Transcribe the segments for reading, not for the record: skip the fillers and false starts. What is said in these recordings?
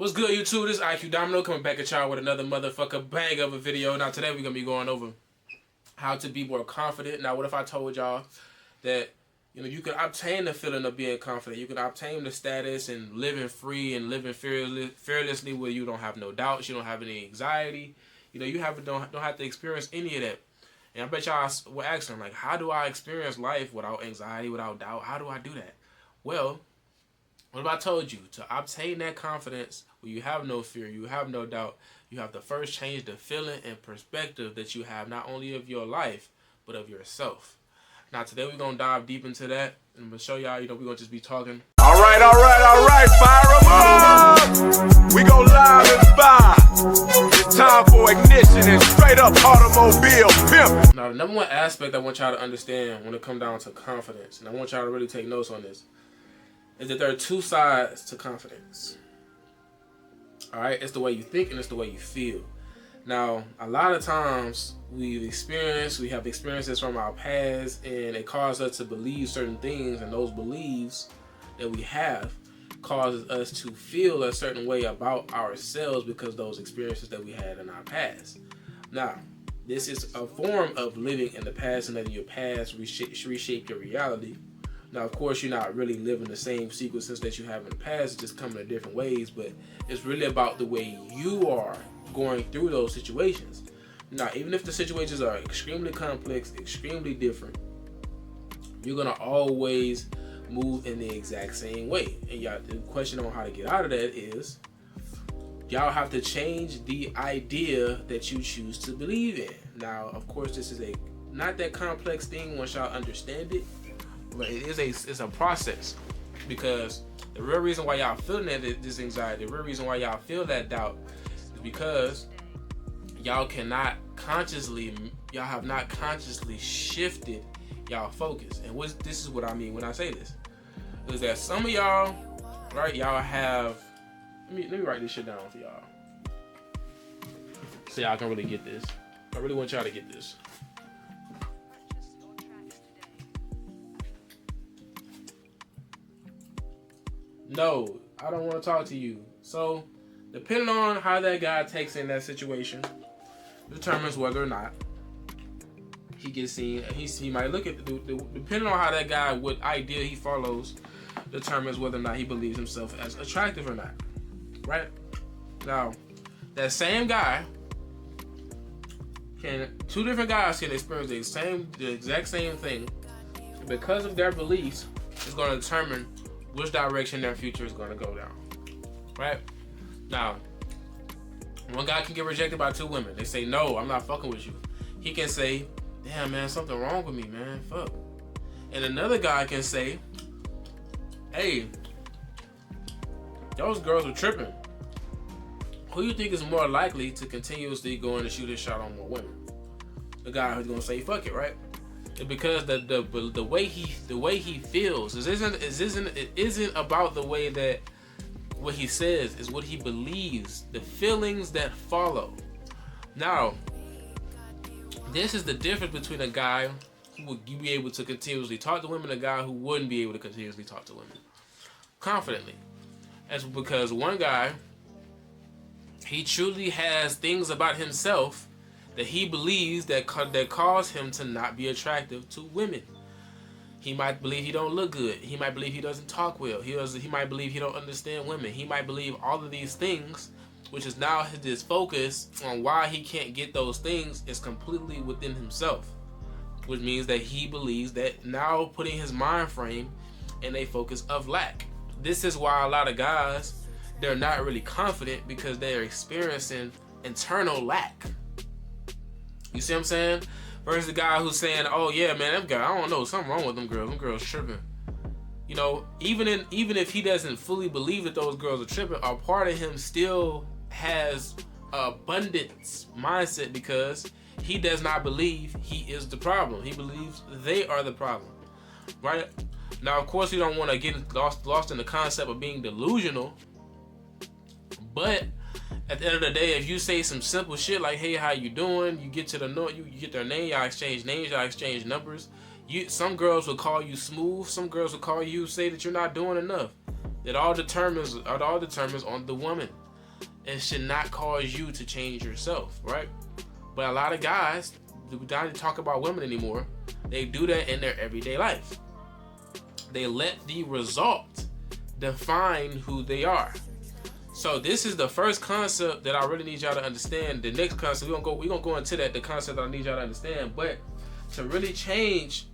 What's good, YouTube? This is IQ Domino coming back at y'all with another motherfucker bang of a video. Now today we're gonna be going over how to be more confident. Now what if I told y'all that you can obtain the feeling of being confident, you can obtain the status and living free and living fearlessly where you don't have no doubts, you don't have any anxiety, you don't have to experience any of that. And I bet y'all were asking, like, how do I experience life without anxiety, without doubt? How do I do that? Well, what if I told you to obtain that confidence where you have no fear, you have no doubt, you have to first change the feeling and perspective that you have not only of your life, but of yourself. Now today we're going to dive deep into that, and I'm going to show y'all, we're going to just be talking. All right, fire them up! We go live and fire. It's time for ignition and straight up automobile pimp. Now the number one aspect I want y'all to understand when it comes down to confidence, and I want y'all to really take notes on this, is that there are two sides to confidence. Alright, it's the way you think and it's the way you feel. Now, a lot of times we have experiences from our past, and it causes us to believe certain things, and those beliefs that we have causes us to feel a certain way about ourselves because of those experiences that we had in our past. Now, this is a form of living in the past and letting your past reshape your reality. Now, of course, you're not really living the same sequences that you have in the past. It's just coming in different ways, but it's really about the way you are going through those situations. Now, even if the situations are extremely complex, extremely different, you're going to always move in the exact same way. And y'all, the question on how to get out of that is, y'all have to change the idea that you choose to believe in. Now, of course, this is not that complex thing once y'all understand it. But it's a process, because the real reason why y'all feeling this anxiety, the real reason why y'all feel that doubt, is because y'all have not consciously shifted y'all focus. And this is what I mean when I say this, is that some of y'all, right? Y'all have. Let me write this shit down for y'all, so y'all can really get this. I really want y'all to get this. No, I don't want to talk to you. So, depending on how that guy takes in that situation, determines whether or not he gets seen. He might look at depending on how that guy, what idea he follows, determines whether or not he believes himself as attractive or not. Right? Now, that same guy two different guys can experience the exact same thing, and because of their beliefs, it's going to determine which direction their future is going to go down. Right? Now, one guy can get rejected by two women. They say, no, I'm not fucking with you. He can say, damn, man, something wrong with me, man. Fuck. And another guy can say, hey, those girls are tripping. Who you think is more likely to continuously go in and shoot his shot on more women? The guy who's going to say, fuck it, right? Because the way he feels it isn't about the way that what he says is what he believes, the feelings that follow. Now, this is the difference between a guy who would be able to continuously talk to women and a guy who wouldn't be able to continuously talk to women confidently. That's because one guy, he truly has things about himself that he believes that cause him to not be attractive to women. He might believe he don't look good. He might believe he doesn't talk well. He might believe he don't understand women. He might believe all of these things, which is now his focus on why he can't get those things is completely within himself, which means that he believes that now putting his mind frame in a focus of lack. This is why a lot of guys, they're not really confident, because they're experiencing internal lack. You see what I'm saying? Versus the guy who's saying, oh yeah, man, that guy, I don't know, something wrong with them girls. Them girls tripping. Even if he doesn't fully believe that those girls are tripping, a part of him still has abundance mindset, because he does not believe he is the problem. He believes they are the problem. Right? Now, of course, we don't want to get lost in the concept of being delusional, but at the end of the day, if you say some simple shit like, hey, how you doing? You get to you get their name, y'all exchange names, y'all exchange numbers. Some girls will call you smooth, some girls will call you, say that you're not doing enough. It all determines on the woman. it should not cause you to change yourself, right? But a lot of guys, we don't talk about women anymore. They do that in their everyday life. They let the result define who they are. So this is the first concept that I really need y'all to understand. The next concept, we're gonna go into that, the concept that I need y'all to understand. But to really change,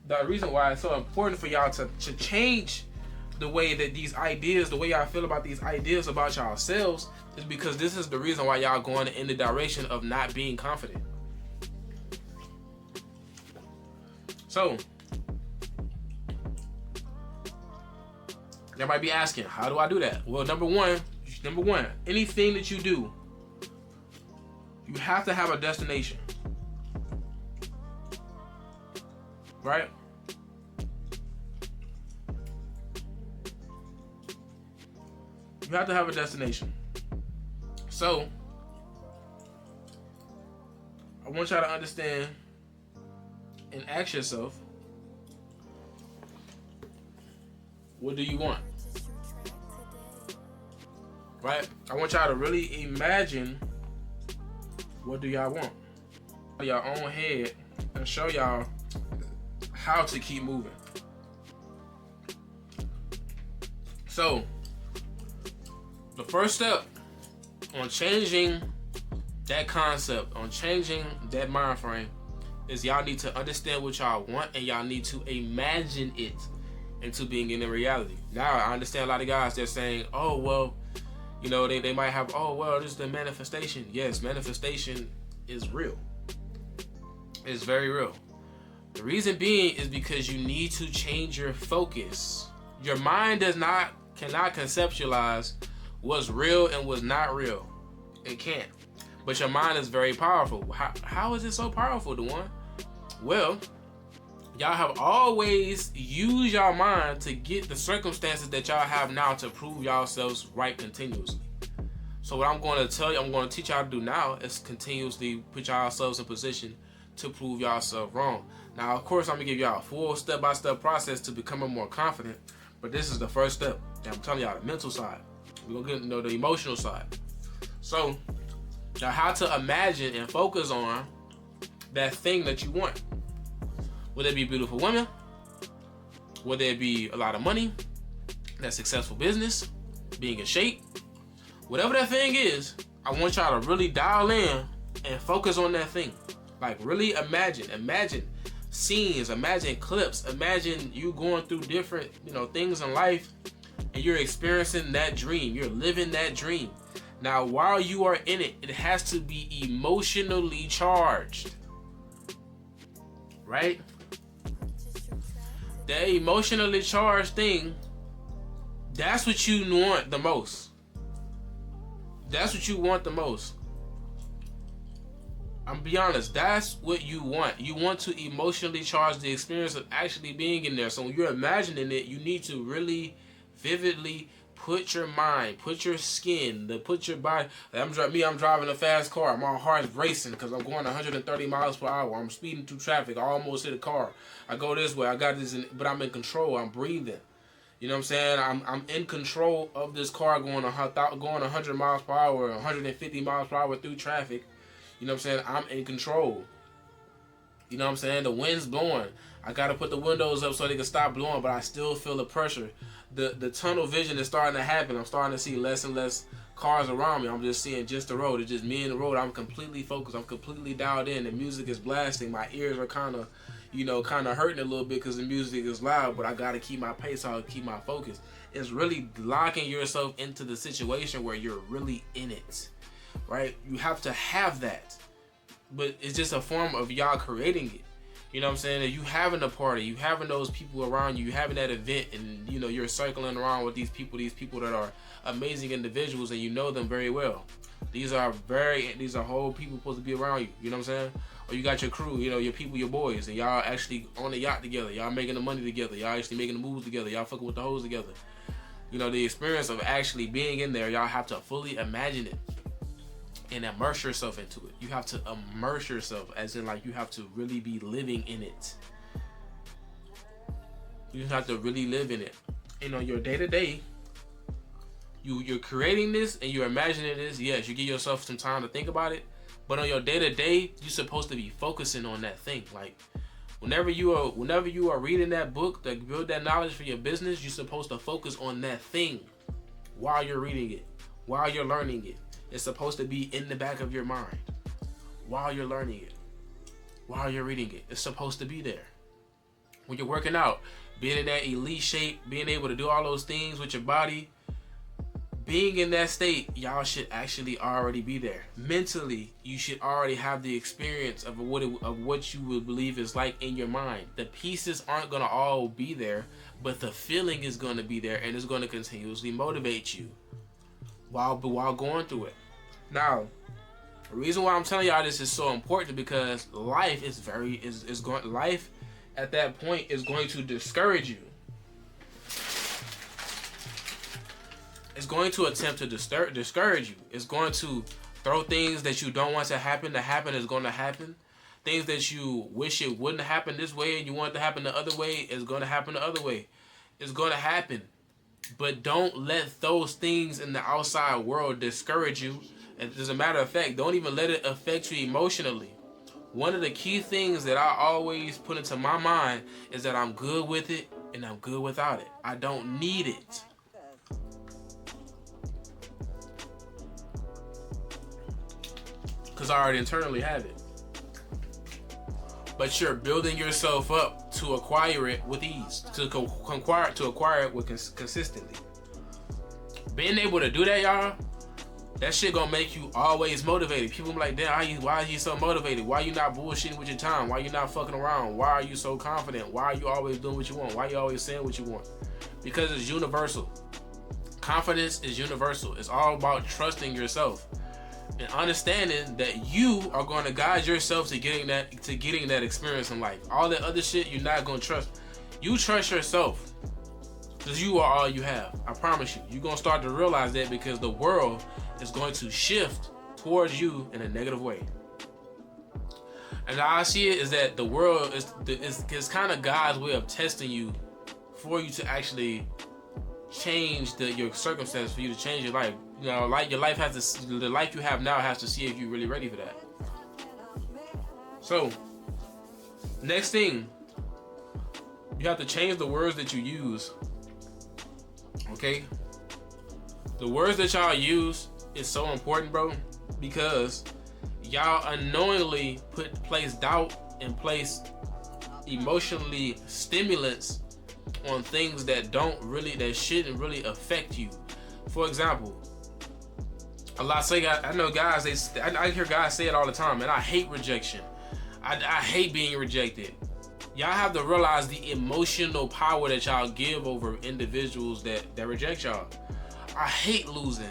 the reason why it's so important for y'all to change the way that these ideas, the way y'all feel about these ideas about yourselves, is because this is the reason why y'all going in the direction of not being confident. So, you might be asking, how do I do that? Well, number one, anything that you do, you have to have a destination. Right? You have to have a destination. So, I want y'all to understand and ask yourself, what do you want? Right? I want y'all to really imagine, what do y'all want? Your own head, and show y'all how to keep moving. So, the first step on changing that concept, on changing that mind frame, is y'all need to understand what y'all want, and y'all need to imagine it into being in reality. Now, I understand a lot of guys, they're saying, oh, well, you know, they might have, oh, well, this is the manifestation. Yes, manifestation is real. It's very real. The reason being is because you need to change your focus. Your mind cannot conceptualize what's real and what's not real. It can't. But your mind is very powerful. How is it so powerful, Dewan? Well, y'all have always used y'all mind to get the circumstances that y'all have now to prove yourselves right continuously. So what I'm going to tell you, I'm going to teach y'all to do now is continuously put yourselves in position to prove yourself wrong. Now, of course, I'm going to give y'all a full step-by-step process to becoming more confident, but this is the first step. And I'm telling y'all the mental side. We're going to get the emotional side. So, now how to imagine and focus on that thing that you want. Whether it be beautiful women, whether it be a lot of money, that successful business, being in shape, whatever that thing is, I want y'all to really dial in and focus on that thing. Like really imagine scenes, imagine clips, imagine you going through different, things in life and you're experiencing that dream, you're living that dream. Now, while you are in it, it has to be emotionally charged, right? That emotionally charged thing, that's what you want the most. That's what you want the most. I'm be honest, that's what you want. You want to emotionally charge the experience of actually being in there. So when you're imagining it, you need to really vividly put your mind, put your skin, put your body. I'm driving a fast car. My heart's racing because I'm going 130 miles per hour. I'm speeding through traffic. I almost hit a car. I go this way. I got this, but I'm in control. I'm breathing. You know what I'm saying? I'm in control of this car going 100 miles per hour, 150 miles per hour through traffic. You know what I'm saying? I'm in control. You know what I'm saying? The wind's blowing. I got to put the windows up so they can stop blowing, but I still feel the pressure. The tunnel vision is starting to happen. I'm starting to see less and less cars around me. I'm just seeing just the road. It's just me and the road. I'm completely focused. I'm completely dialed in. The music is blasting. My ears are kind of hurting a little bit because the music is loud, but I got to keep my pace. I'll keep my focus. It's really locking yourself into the situation where you're really in it, right? You have to have that, but it's just a form of y'all creating it. You know what I'm saying? That you having a party, you having those people around you, having that event, and you're circling around with these people that are amazing individuals, and you know them very well. These are whole people supposed to be around you. You know what I'm saying? Or you got your crew, your people, your boys, and y'all actually on the yacht together. Y'all making the money together. Y'all actually making the moves together. Y'all fucking with the hoes together. The experience of actually being in there, y'all have to fully imagine it and immerse yourself into it. You have to immerse yourself, as in like you have to really be living in it. You have to really live in it. Your day to day, You're creating this and you're imagining this. Yes, you give yourself some time to think about it, but on your day-to-day, you're supposed to be focusing on that thing. Like whenever you are reading that book that build that knowledge for your business, you're supposed to focus on that thing while you're reading it, while you're learning it. It's supposed to be in the back of your mind while you're learning it, while you're reading it. It's supposed to be there. When you're working out, being in that elite shape, being able to do all those things with your body, being in that state, y'all should actually already be there. Mentally, you should already have the experience of what you would believe is like in your mind. The pieces aren't gonna all be there, but the feeling is gonna be there, and it's gonna continuously motivate you while going through it. Now, the reason why I'm telling y'all this is so important because life life at that point is going to discourage you. It's going to attempt to discourage you. It's going to throw things that you don't want to happen is going to happen. Things that you wish it wouldn't happen this way and you want it to happen the other way is going to happen the other way. It's going to happen. But don't let those things in the outside world discourage you. And as a matter of fact, don't even let it affect you emotionally. One of the key things that I always put into my mind is that I'm good with it and I'm good without it. I don't need it. Because I already internally have it. But you're building yourself up to acquire it with ease, to acquire it with consistently. Being able to do that, y'all, that shit gonna make you always motivated. People be like, damn, why are you so motivated? Why you not bullshitting with your time? Why you not fucking around? Why are you so confident? Why are you always doing what you want? Why are you always saying what you want? Because it's universal. Confidence is universal. It's all about trusting yourself and understanding that you are going to guide yourself to getting that experience in life. All that other shit you're not going to trust. You trust yourself because you are all you have. I promise you. You're going to start to realize that because the world is going to shift towards you in a negative way. And how I see it is that the world is kind of God's way of testing you for you to actually change your circumstance, for you to change your life. You know, like your life the life you have now has to see if you're really ready for that. So, next thing, you have to change the words that you use. Okay? The words that y'all use is so important, bro, because y'all unknowingly place doubt and place emotionally stimulants on things that shouldn't really affect you. For example, I know guys, I hear guys say it all the time, and I hate rejection. I hate being rejected. Y'all have to realize the emotional power that y'all give over individuals that reject y'all. I hate losing.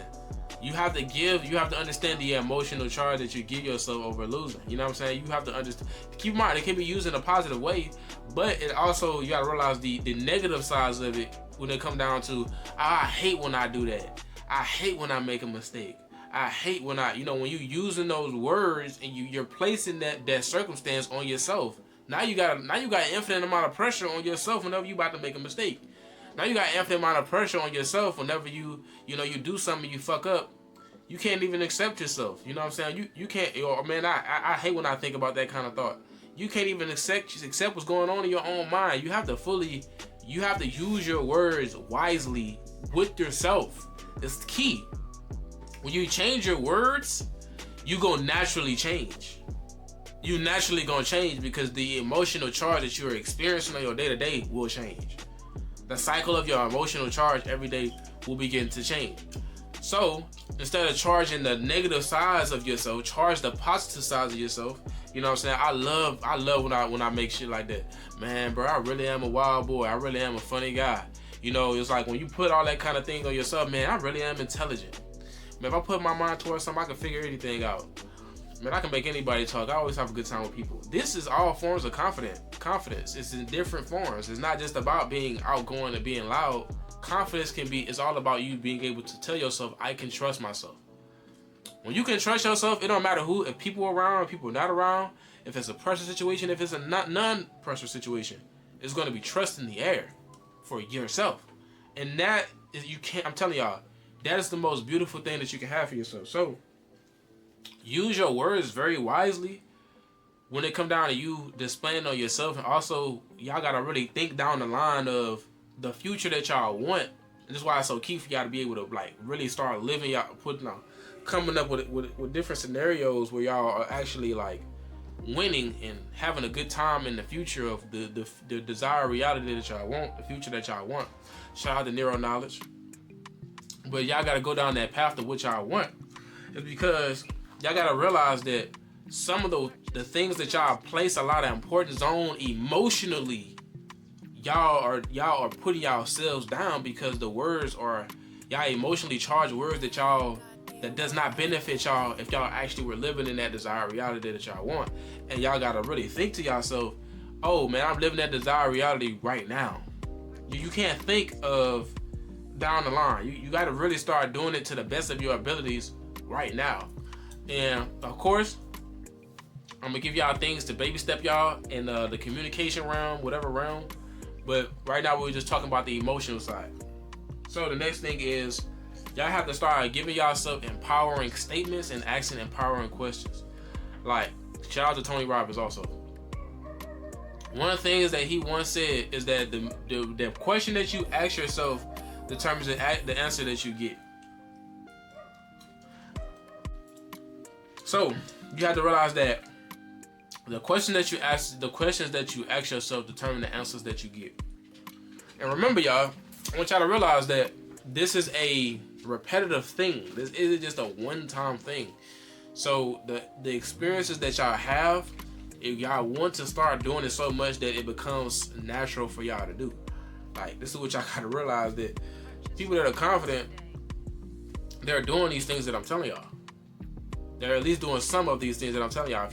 You have to understand the emotional charge that you give yourself over losing. You know what I'm saying? You have to understand. Keep in mind, it can be used in a positive way, but it also, you gotta realize the negative sides of it when it come down to, I hate when I do that. I hate when I make a mistake. I hate when when you using those words and you're placing that circumstance on yourself. Now you got an infinite amount of pressure on yourself whenever you about to make a mistake. Now you got an infinite amount of pressure on yourself whenever you do something, you fuck up. You can't even accept yourself. You know what I'm saying? You can't. Man, I hate when I think about that kind of thought. You can't even accept what's going on in your own mind. You have to use your words wisely with yourself. It's key. When you change your words, you gonna naturally change. You naturally gonna change because the emotional charge that you're experiencing on your day-to-day will change. The cycle of your emotional charge every day will begin to change. So instead of charging the negative sides of yourself, charge the positive sides of yourself. You know what I'm saying? I love when I make shit like that. Man, bro, I really am a wild boy. I really am a funny guy. You know, it's like when you put all that kind of thing on yourself, man, I really am intelligent. Man, if I put my mind towards something, I can figure anything out. Man, I can make anybody talk. I always have a good time with people. This is all forms of confidence. It's in different forms. It's not just about being outgoing and being loud. Confidence is all about you being able to tell yourself, I can trust myself. When you can trust yourself, it don't matter if people are around, if people are not around, if it's a pressure situation, if it's a non-pressure situation, it's going to be trust in the air for yourself. And that is, I'm telling y'all, That is the most beautiful thing that you can have for yourself. So use your words very wisely when it come down to you displaying on yourself. And also, y'all gotta really think down the line of the future that y'all want. And this is why it's so key for y'all to be able to like really start living y'all, coming up with different scenarios where y'all are actually like winning and having a good time in the future of the desired reality that y'all want, the future that y'all want. Shout out to Neuro Knowledge. But y'all gotta go down that path to what y'all want. It's because y'all gotta realize that some of the things that y'all place a lot of importance on emotionally, y'all are putting yourselves down because the words are y'all emotionally charged words that does not benefit y'all if y'all actually were living in that desired reality that y'all want. And y'all gotta really think to yourself, oh man, I'm living that desired reality right now. You can't think of down the line. You gotta really start doing it to the best of your abilities right now. And of course, I'm gonna give y'all things to baby step y'all in the communication realm, whatever realm. But right now we're just talking about the emotional side. So the next thing is y'all have to start giving yourself empowering statements and asking empowering questions. Like, shout out to Tony Robbins also. One of the things that he once said is that the question that you ask yourself determines the answer that you get. So you have to realize that the questions that you ask yourself determine the answers that you get. And remember, y'all, I want y'all to realize that this is a repetitive thing. This isn't just a one-time thing. So the experiences that y'all have, if y'all want to start doing it so much that it becomes natural for y'all to do. Like, this is what y'all gotta realize, that people that are confident, they're doing these things that I'm telling y'all. They're at least doing some of these things that I'm telling y'all. If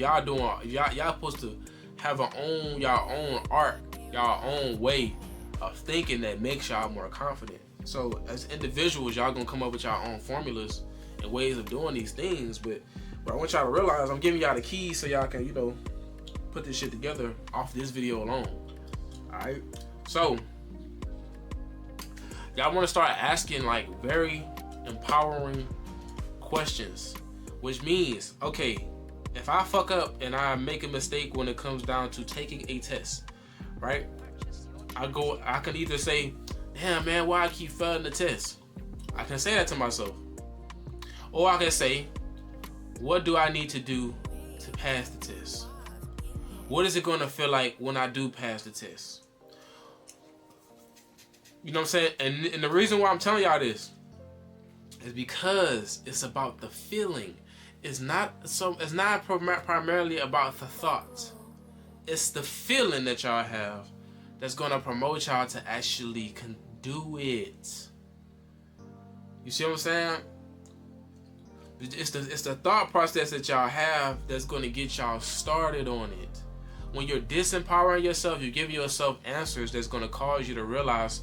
y'all supposed to have y'all own art, y'all own way of thinking that makes y'all more confident. So as individuals, y'all gonna come up with y'all own formulas and ways of doing these things. But I want y'all to realize I'm giving y'all the keys so y'all can, put this shit together off this video alone. Alright? So y'all wanna start asking like very empowering questions. Which means, okay, if I fuck up and I make a mistake when it comes down to taking a test, right? I can either say, damn man, why I keep failing the test? I can say that to myself. Or I can say, what do I need to do to pass the test? What is it gonna feel like when I do pass the test? You know what I'm saying? And the reason why I'm telling y'all this is because it's about the feeling. It's not primarily about the thoughts. It's the feeling that y'all have that's gonna promote y'all to actually do it. You see what I'm saying? It's the thought process that y'all have that's gonna get y'all started on it. When you're disempowering yourself, you're giving yourself answers that's gonna cause you to realize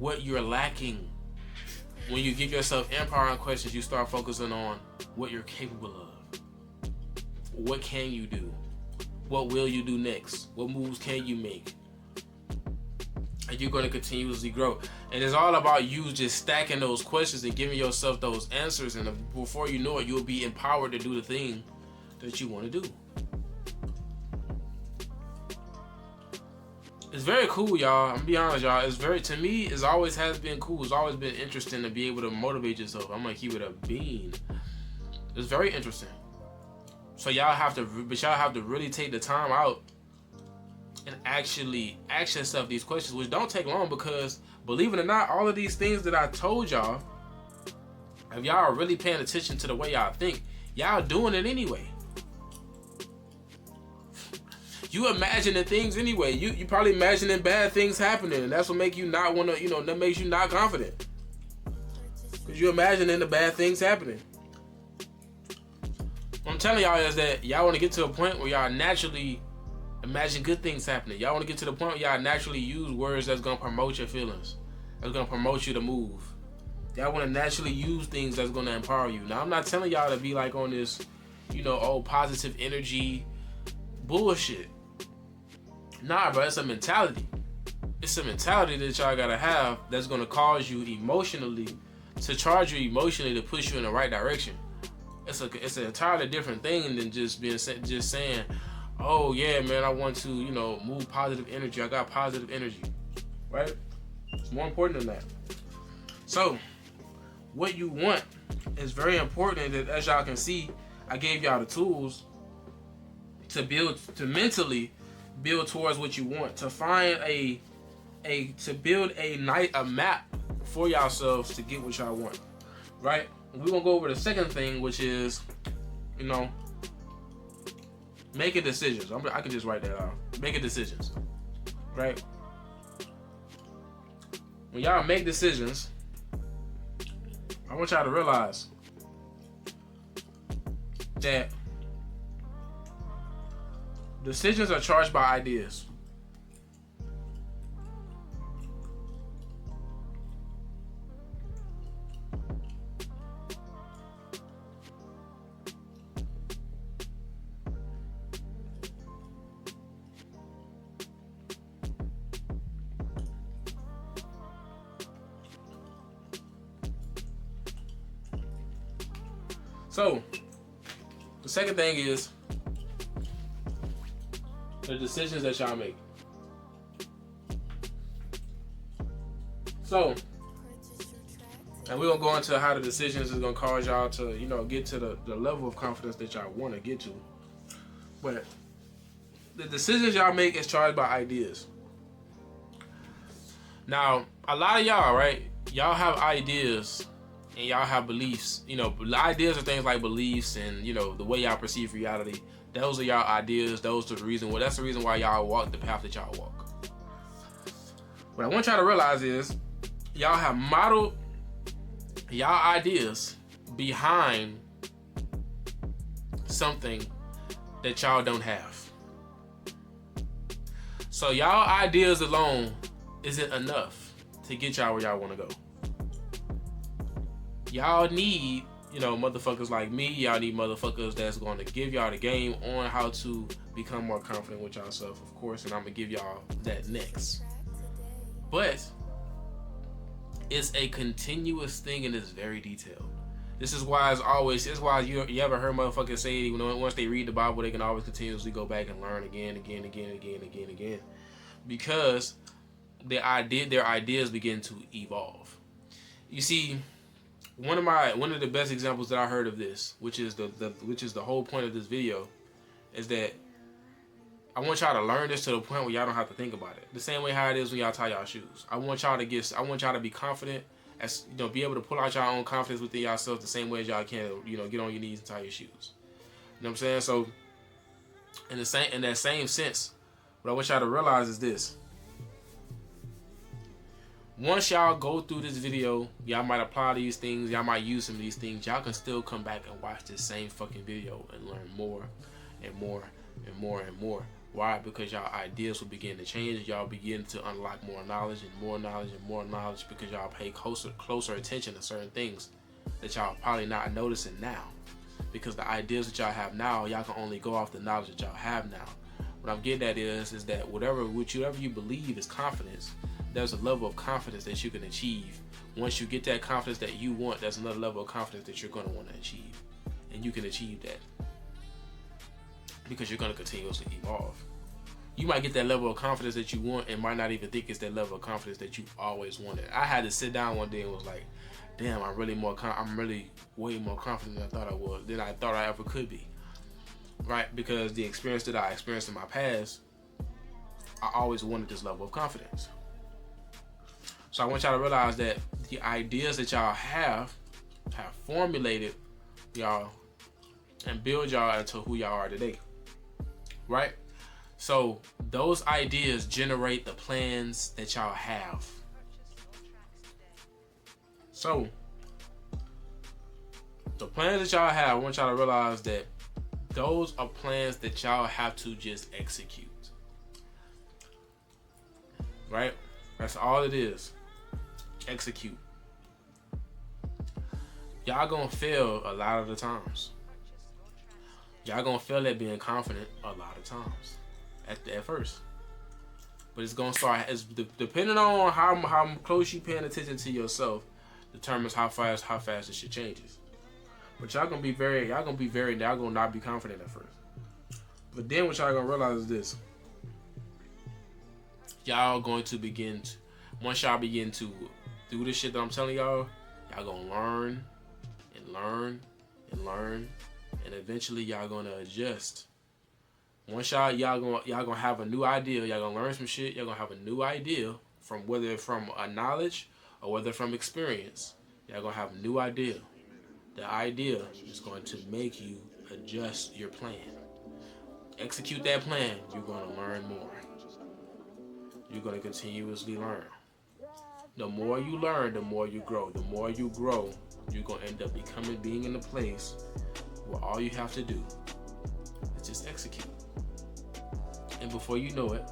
what you're lacking. When you give yourself empowering questions, you start focusing on what you're capable of. What can you do? What will you do next? What moves can you make? And you're going to continuously grow. And it's all about you just stacking those questions and giving yourself those answers. And before you know it, you'll be empowered to do the thing that you want to do. It's very cool, y'all. I'm gonna be honest, y'all. To me, it always has been cool. It's always been interesting to be able to motivate yourself. I'm gonna keep it a bean. It's very interesting. So y'all have to really take the time out and actually ask yourself these questions, which don't take long because, believe it or not, all of these things that I told y'all, if y'all are really paying attention to the way y'all think, y'all doing it anyway. You imagining things anyway. You probably imagining bad things happening, and that's what make you not want to, that makes you not confident. Because you imagining the bad things happening. What I'm telling y'all is that y'all want to get to a point where y'all naturally imagine good things happening. Y'all want to get to the point where y'all naturally use words that's going to promote your feelings. That's going to promote you to move. Y'all want to naturally use things that's going to empower you. Now, I'm not telling y'all to be like on this, positive energy bullshit. Nah, bro, it's a mentality. It's a mentality that y'all gotta have that's gonna cause you emotionally to charge you emotionally to push you in the right direction. It's an entirely different thing than just saying, oh yeah, man, I want to, you know, move positive energy. I got positive energy, right? It's more important than that. So, what you want is very important. That, as y'all can see, I gave y'all the tools to mentally build towards what you want, to find to build a map for yourselves to get what y'all want, right? We're gonna go over the second thing, which is, you know, making decisions. I can just write that out. Making decisions, right? When y'all make decisions, I want y'all to realize that decisions are charged by ideas. So, the second thing is the decisions that y'all make. So, and we're going to go into how the decisions is going to cause y'all to, you know, get to the level of confidence that y'all want to get to. But the decisions y'all make is charged by ideas. Now, a lot of y'all, right? Y'all have ideas and y'all have beliefs. You know, ideas are things like beliefs and, you know, the way y'all perceive reality. Those are y'all ideas. Those are the reason. Well, that's the reason why y'all walk the path that y'all walk. What I want y'all to realize is y'all have modeled y'all ideas behind something that y'all don't have. So y'all ideas alone isn't enough to get y'all where y'all want to go. Y'all need, you know, motherfuckers like me. Y'all need motherfuckers that's going to give y'all the game on how to become more confident with yourself, of course, and I'm going to give y'all that next. But it's a continuous thing and it's very detailed. This is why you ever heard motherfuckers say once they read the Bible, they can always continuously go back and learn again. Because their ideas begin to evolve. You see, one of the best examples that I heard of this, which is the whole point of this video, is that I want y'all to learn this to the point where y'all don't have to think about it. The same way how it is when y'all tie y'all shoes. I want y'all to be confident, as you know, be able to pull out your own confidence within yourself the same way as y'all can, you know, get on your knees and tie your shoes. You know what I'm saying? So in that same sense, what I want y'all to realize is this. Once y'all go through this video, y'all might apply these things, y'all might use some of these things, y'all can still come back and watch this same fucking video and learn more and more and more and more. Why? Because y'all ideas will begin to change. Y'all begin to unlock more knowledge and more knowledge and more knowledge because y'all pay closer attention to certain things that y'all probably not noticing now. Because the ideas that y'all have now, y'all can only go off the knowledge that y'all have now. What I'm getting at is that whatever you believe is confidence, there's a level of confidence that you can achieve. Once you get that confidence that you want, there's another level of confidence that you're going to want to achieve. And you can achieve that because you're going to continuously evolve. You might get that level of confidence that you want and might not even think it's that level of confidence that you always wanted. I had to sit down one day and was like, damn, I'm really way more confident than I thought I was, than I thought I ever could be. Right? Because the experience that I experienced in my past, I always wanted this level of confidence. So I want y'all to realize that the ideas that y'all have formulated y'all and build y'all into who y'all are today. Right? So those ideas generate the plans that y'all have. So the plans that y'all have, I want y'all to realize that those are plans that y'all have to just execute. Right? That's all it is. Execute. Y'all gonna fail a lot of the times. Y'all gonna fail at being confident a lot of times at first. But it's gonna start, depending on how close you paying attention to yourself, determines how fast this shit changes. But y'all gonna not be confident at first. But then what y'all gonna realize is this. Y'all going to once y'all begin to do this shit that I'm telling y'all gonna learn and learn and learn, and eventually y'all gonna adjust. Once y'all gonna have a new idea, y'all gonna learn some shit, y'all gonna have a new idea from whether from a knowledge or whether from experience. Y'all gonna have a new idea. The idea is going to make you adjust your plan. Execute that plan, you're gonna learn more. You're gonna continuously learn. The more you learn, the more you grow. The more you grow, you're gonna end up being in a place where all you have to do is just execute. And before you know it,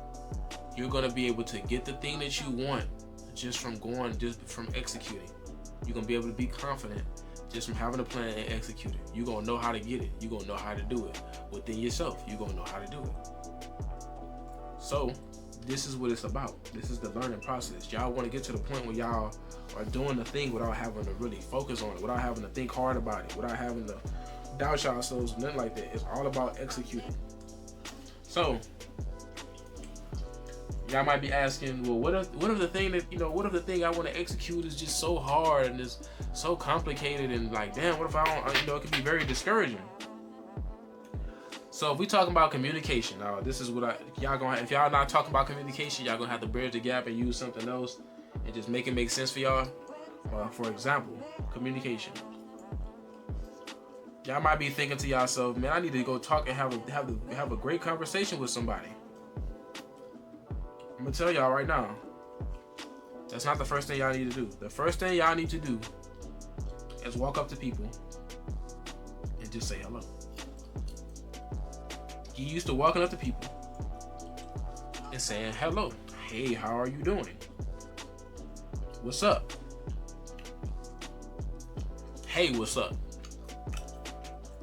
you're gonna be able to get the thing that you want just from executing. You're gonna be able to be confident just from having a plan and execute it. You're gonna know how to get it. You're gonna know how to do it within yourself. You're gonna know how to do it. So this is what it's about. This is the learning process. Y'all want to get to the point where y'all are doing the thing without having to really focus on it, without having to think hard about it, without having to doubt yourselves, nothing like that. It's all about executing. So y'all might be asking, well, what if the thing I want to execute is just so hard and is so complicated, and like, damn, what if I don't, it can be very discouraging. So if we talking about communication, now this is what if y'all not talking about communication, y'all gonna have to bridge the gap and use something else and just make it make sense for y'all. For example, communication. Y'all might be thinking to yourself, man, I need to go talk and have a great conversation with somebody. I'm gonna tell y'all right now, that's not the first thing y'all need to do. The first thing y'all need to do is walk up to people and just say hello. Get used to walking up to people and saying hello. Hey, how are you doing? What's up? Hey, what's up?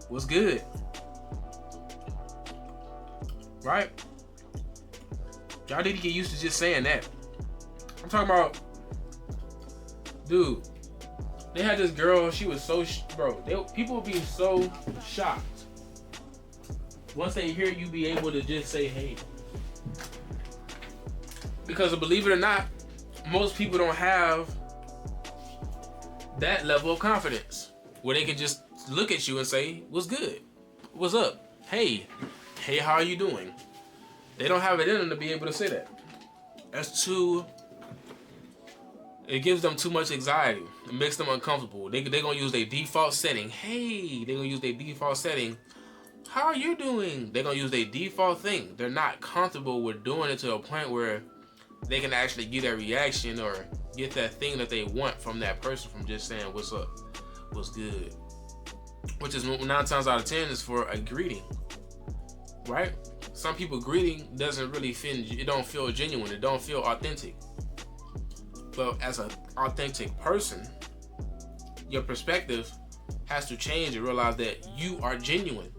What's good? Right? Y'all need to get used to just saying that. I'm talking about, dude, they had this girl, she was so, people would be so shocked once they hear you be able to just say, hey. Because believe it or not, most people don't have that level of confidence where they can just look at you and say, what's good? What's up? Hey, how are you doing? They don't have it in them to be able to say that. It gives them too much anxiety. It makes them uncomfortable. They're going to use their default setting. Hey, they're going to use their default setting. How are you doing? They're going to use their default thing. They're not comfortable with doing it to a point where they can actually get a reaction or get that thing that they want from that person from just saying, what's up? What's good? Which is 9 times out of 10 is for a greeting. Right? Some people greeting doesn't really it don't feel genuine. It don't feel authentic. But as an authentic person, your perspective has to change and realize that you are genuine.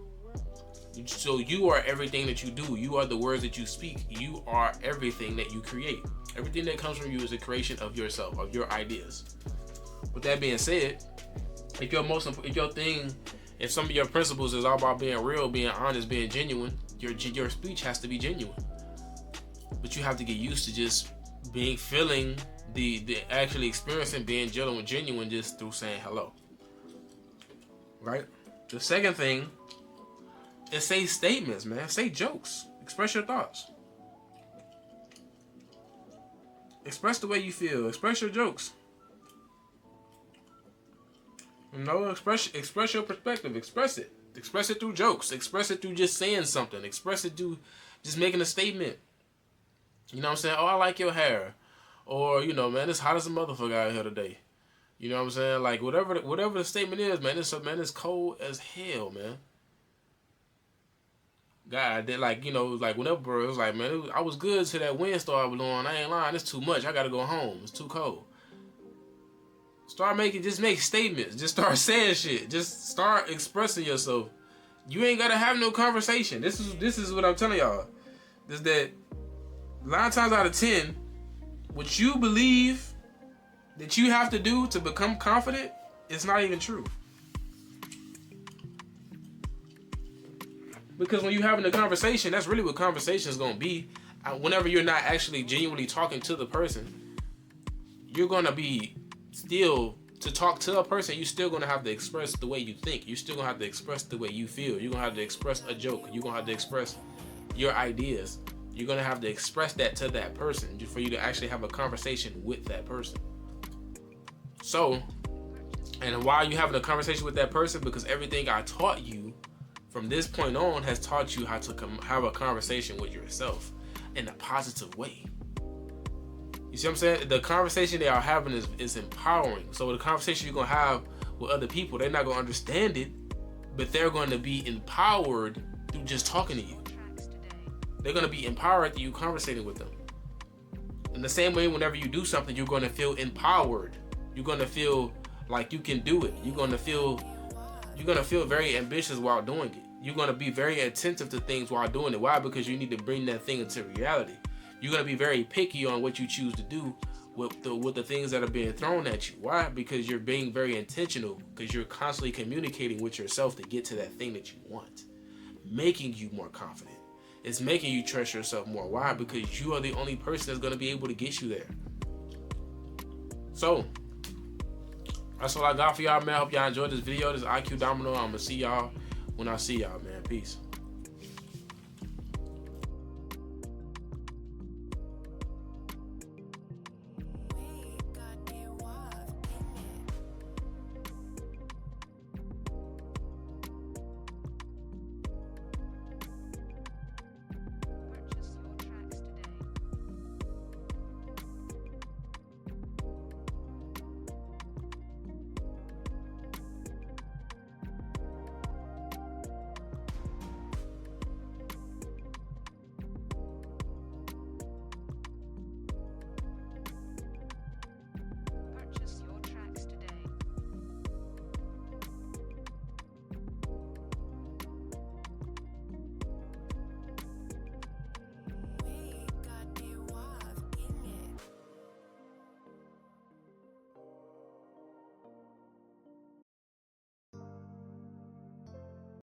So you are everything that you do. You are the words that you speak. You are everything that you create. Everything that comes from you is a creation of yourself, of your ideas. With that being said, if some of your principles is all about being real, being honest, being genuine, your speech has to be genuine. But you have to get used to just feeling the actually experiencing being genuine just through saying hello. Right? The second thing is say statements, man. Say jokes. Express your thoughts. Express the way you feel. Express your jokes. Express your perspective. Express it. Express it through jokes. Express it through just saying something. Express it through just making a statement. You know what I'm saying? Oh, I like your hair. Or, man, it's hot as a motherfucker out here today. You know what I'm saying? Like, whatever the statement is, man, it's cold as hell, man. God, they like whenever it was like, man, I was good till that wind started blowing. I ain't lying, it's too much. I gotta go home. It's too cold. Just make statements. Just start saying shit. Just start expressing yourself. You ain't gotta have no conversation. This is what I'm telling y'all. Is that 9 times out of 10, what you believe that you have to do to become confident is not even true. Because when you're having a conversation, that's really what conversation is going to be. Whenever you're not actually genuinely talking to the person, you're going to be still, to talk to a person, you're still going to have to express the way you think. You're still going to have to express the way you feel. You're going to have to express a joke. You're going to have to express your ideas. You're going to have to express that to that person for you to actually have a conversation with that person. So, and why are you having a conversation with that person? Because everything I taught you from this point on has taught you how to have a conversation with yourself in a positive way. You see what I'm saying? The conversation they are having is empowering. So the conversation you're going to have with other people, they're not going to understand it, but they're going to be empowered through just talking to you. They're going to be empowered through you conversating with them. In the same way, whenever you do something, you're going to feel empowered. You're going to feel like you can do it. You're going to feel very ambitious while doing it. You're going to be very attentive to things while doing it. Why? Because you need to bring that thing into reality. You're going to be very picky on what you choose to do with the things that are being thrown at you. Why? Because you're being very intentional, because you're constantly communicating with yourself to get to that thing that you want, making you more confident. It's making you trust yourself more. Why? Because you are the only person that's going to be able to get you there. So, that's all I got for y'all, man. I hope y'all enjoyed this video. This is IQ Domino. I'm going to see y'all when I see y'all, man. Peace.